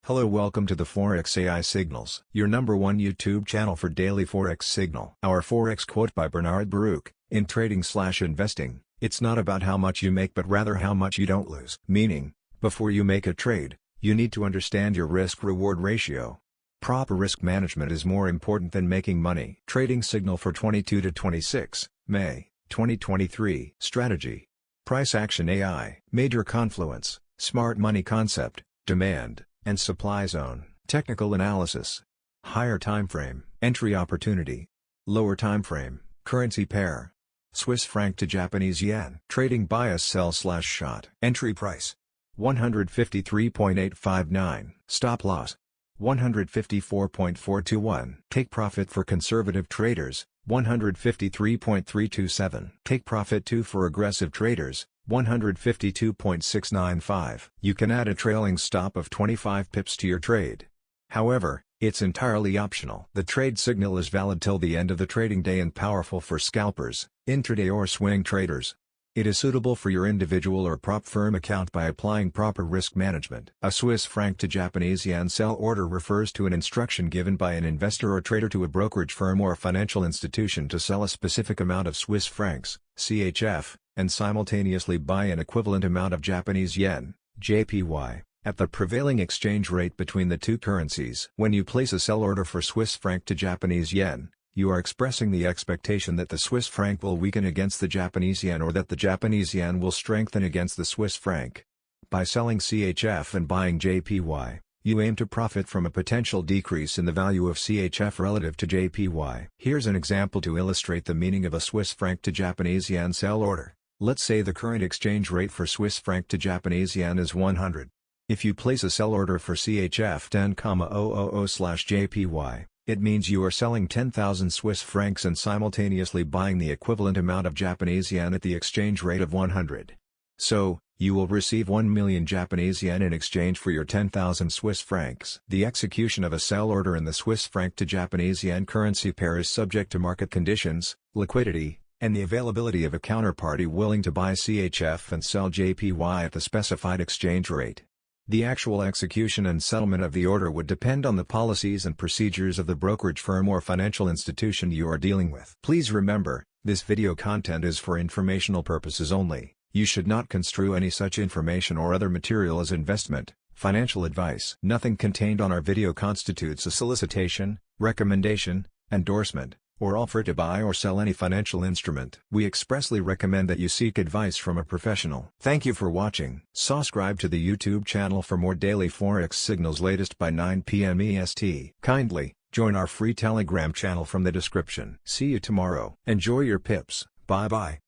Hello, welcome to the Forex AI Signals, your #1 YouTube channel for daily Forex signal. Our Forex quote by Bernard Baruch: in trading/investing, it's not about how much you make but rather how much you don't lose. Meaning, before you make a trade, you need to understand your risk-reward ratio. Proper risk management is more important than making money. Trading signal for 22 to 26 May 2023. Strategy. Price action AI. Major confluence, smart money concept, demand and supply zone. Technical analysis. Higher time frame, entry opportunity. Lower time frame, currency pair. Swiss franc to Japanese yen. Trading bias sell/short. Entry price 153.859. Stop loss 154.421. Take profit for conservative traders 153.327. Take profit 2 for aggressive traders 152.695. You can add a trailing stop of 25 pips to your trade. However, it's entirely optional. The trade signal is valid till the end of the trading day and powerful for scalpers, intraday or swing traders. It is suitable for your individual or prop firm account by applying proper risk management. A Swiss franc to Japanese yen sell order refers to an instruction given by an investor or trader to a brokerage firm or financial institution to sell a specific amount of Swiss francs, CHF, and simultaneously buy an equivalent amount of Japanese yen, JPY, at the prevailing exchange rate between the two currencies. When you place a sell order for Swiss franc to Japanese yen, you are expressing the expectation that the Swiss franc will weaken against the Japanese yen or that the Japanese yen will strengthen against the Swiss franc. By selling CHF and buying JPY, you aim to profit from a potential decrease in the value of CHF relative to JPY. Here's an example to illustrate the meaning of a Swiss franc to Japanese yen sell order. Let's say the current exchange rate for Swiss franc to Japanese yen is 100. If you place a sell order for CHF 10,000/JPY, it means you are selling 10,000 Swiss francs and simultaneously buying the equivalent amount of Japanese yen at the exchange rate of 100. So, you will receive 1 million Japanese yen in exchange for your 10,000 Swiss francs. The execution of a sell order in the Swiss franc to Japanese yen currency pair is subject to market conditions, liquidity, and the availability of a counterparty willing to buy CHF and sell JPY at the specified exchange rate. The actual execution and settlement of the order would depend on the policies and procedures of the brokerage firm or financial institution you are dealing with. Please remember, this video content is for informational purposes only. You should not construe any such information or other material as investment, financial advice. Nothing contained on our video constitutes a solicitation, recommendation, endorsement, or offer to buy or sell any financial instrument. We expressly recommend that you seek advice from a professional. Thank you for watching. Subscribe to the YouTube channel for more daily Forex signals latest by 9 p.m. EST. Kindly, join our free Telegram channel from the description. See you tomorrow. Enjoy your pips. Bye-bye.